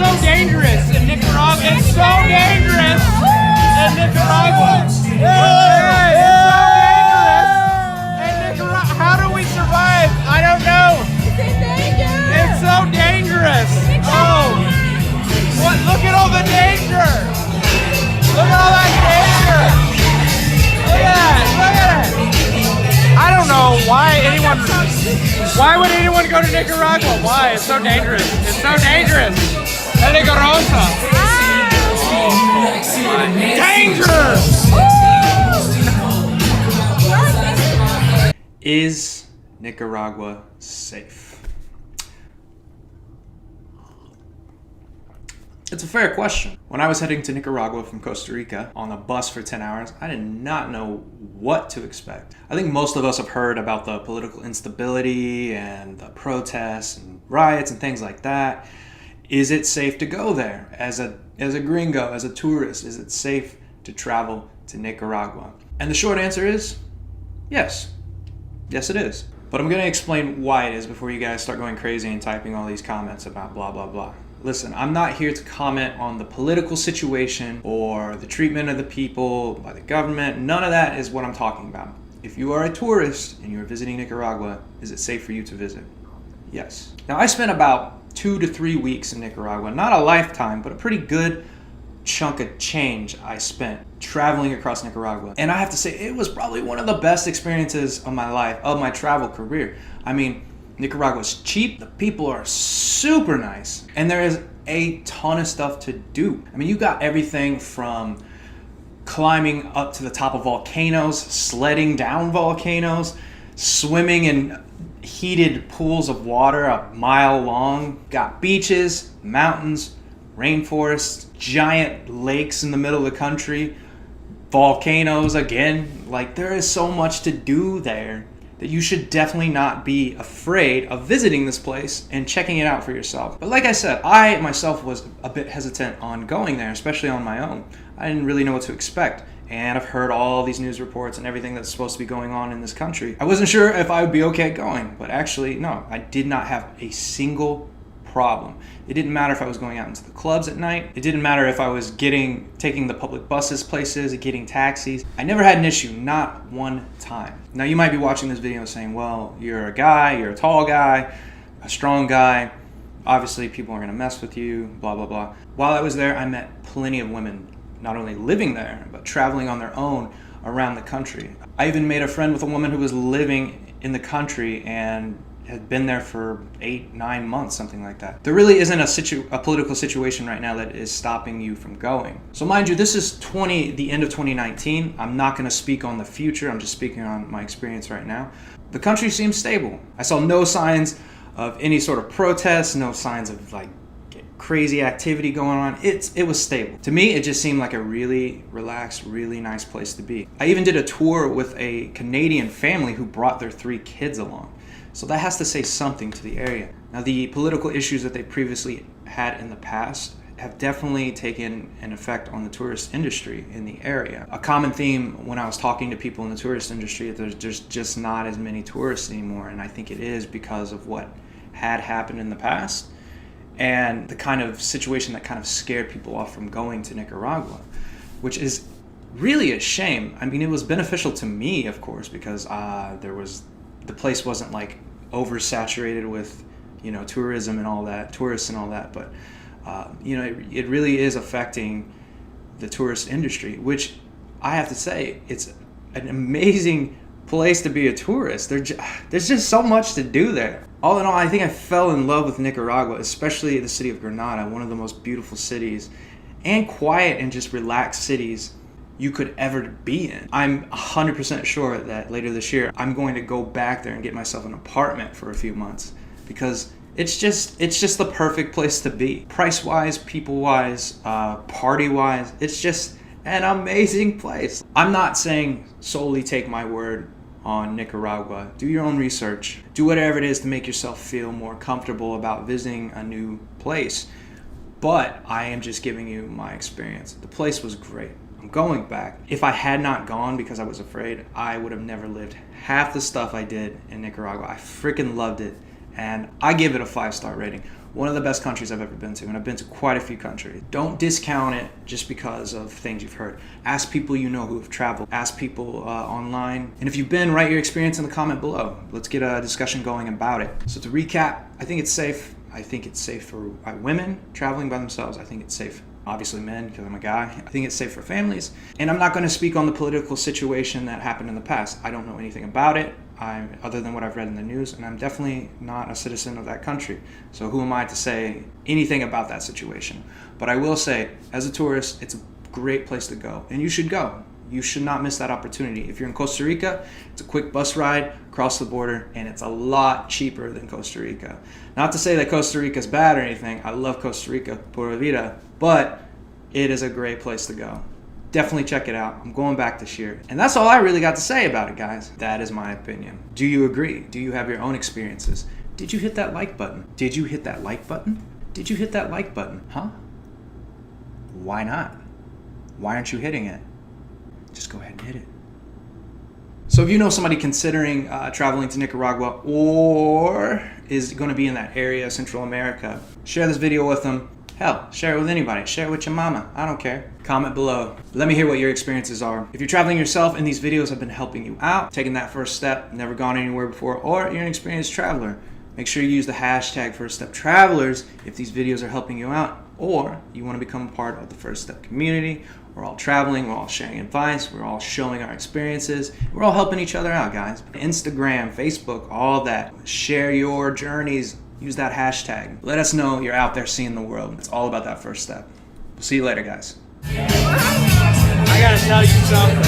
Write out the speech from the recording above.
so dangerous in Nicaragua. It's so dangerous in Nicaragua. It's so dangerous in Nicaragua. How do we survive? I don't know. It's so dangerous. Oh, what? Look at all the danger. Look at all that danger. Look at that. Look at it. I don't know why would anyone go to Nicaragua? Why? It's so dangerous. It's so dangerous. Peligrosa. Danger! Is Nicaragua safe? It's a fair question. When I was heading to Nicaragua from Costa Rica on a bus for 10 hours, I did not know what to expect. I think most of us have heard about the political instability and the protests and riots and things like that. Is it safe to go there as a gringo, as a tourist? Is it safe to travel to Nicaragua? And the short answer is yes. Yes, it is. But I'm going to explain why it is before you guys start going crazy and typing all these comments about blah, blah, blah. Listen, I'm not here to comment on the political situation or the treatment of the people by the government. None of that is what I'm talking about. If you are a tourist and you're visiting Nicaragua, is it safe for you to visit? Yes. Now, I spent about 2 to 3 weeks in Nicaragua. Not a lifetime, but a pretty good chunk of change I spent traveling across Nicaragua. And I have to say, it was probably one of the best experiences of my life, of my travel career. I mean, Nicaragua's cheap, the people are super nice, and there is a ton of stuff to do. I mean, you got everything from climbing up to the top of volcanoes, sledding down volcanoes, swimming in heated pools of water a mile long, got beaches, mountains, rainforests, giant lakes in the middle of the country, volcanoes again. Like, there is so much to do there that you should definitely not be afraid of visiting this place and checking it out for yourself. But like I said, I myself was a bit hesitant on going there, especially on my own. I didn't really know what to expect. And I've heard all these news reports and everything that's supposed to be going on in this country. I wasn't sure if I would be okay going, but actually, no, I did not have a single problem. It didn't matter if I was going out into the clubs at night. It didn't matter if I was taking the public buses places, getting taxis. I never had an issue, not one time. Now, you might be watching this video saying, well, you're a guy, you're a tall guy, a strong guy. Obviously, people are gonna mess with you, blah, blah, blah. While I was there, I met plenty of women, not only living there, but traveling on their own around the country. I even made a friend with a woman who was living in the country and had been there for 8-9 months, something like that. There really isn't a political situation right now that is stopping you from going. So mind you, this is the end of 2019. I'm not gonna speak on the future. I'm just speaking on my experience right now. The country seems stable. I saw no signs of any sort of protests, no signs of like crazy activity going on. It was stable. To me, it just seemed like a really relaxed, really nice place to be. I even did a tour with a Canadian family who brought their 3 kids along. So that has to say something to the area. Now, the political issues that they previously had in the past have definitely taken an effect on the tourist industry in the area. A common theme when I was talking to people in the tourist industry is there's just not as many tourists anymore, and I think it is because of what had happened in the past and the kind of situation that kind of scared people off from going to Nicaragua, which is really a shame. I mean, it was beneficial to me, of course, because the place wasn't like oversaturated with, tourism and all that, tourists and all that. But, it really is affecting the tourist industry, which I have to say, it's an amazing place to be a tourist. There's just so much to do there. All in all, I think I fell in love with Nicaragua, especially the city of Granada, one of the most beautiful cities and quiet and just relaxed cities you could ever be in. I'm 100% sure that later this year, I'm going to go back there and get myself an apartment for a few months because it's just the perfect place to be. Price-wise, people-wise, party-wise, it's just an amazing place. I'm not saying solely take my word on Nicaragua. Do your own research. Do whatever it is to make yourself feel more comfortable about visiting a new place. But I am just giving you my experience. The place was great. I'm going back. If I had not gone because I was afraid, I would have never lived half the stuff I did in Nicaragua. I freaking loved it, and I give it a 5-star rating. one of the best countries I've ever been to, and I've been to quite a few countries. Don't discount it just because of things you've heard. Ask people you know who have traveled. Ask people online. And if you've been, write your experience in the comment below. Let's get a discussion going about it. So to recap, I think it's safe. I think it's safe for women traveling by themselves. I think it's safe, obviously men, because I'm a guy. I think it's safe for families. And I'm not going to speak on the political situation that happened in the past. I don't know anything about it, other than what I've read in the news, and I'm definitely not a citizen of that country. So who am I to say anything about that situation? But I will say, as a tourist, it's a great place to go, and you should go. You should not miss that opportunity. If you're in Costa Rica, it's a quick bus ride across the border, and it's a lot cheaper than Costa Rica. Not to say that Costa Rica is bad or anything. I love Costa Rica, Pura Vida, but it is a great place to go. Definitely check it out. I'm going back this year. And that's all I really got to say about it, guys. That is my opinion. Do you agree? Do you have your own experiences? Did you hit that like button? Did you hit that like button? Did you hit that like button? Huh? Why not? Why aren't you hitting it? Just go ahead and hit it. So if you know somebody considering traveling to Nicaragua or is going to be in that area, Central America, share this video with them. Hell, share it with anybody. Share it with your mama. I don't care. Comment below. Let me hear what your experiences are. If you're traveling yourself and these videos have been helping you out, taking that first step, never gone anywhere before, or you're an experienced traveler, make sure you use the hashtag First Step Travelers if these videos are helping you out, or you want to become a part of the First Step community. We're all traveling, we're all sharing advice, we're all showing our experiences, we're all helping each other out, guys. Instagram, Facebook, all that. Share your journeys. Use that hashtag. Let us know you're out there seeing the world. It's all about that first step. We'll see you later, guys. I gotta tell you something.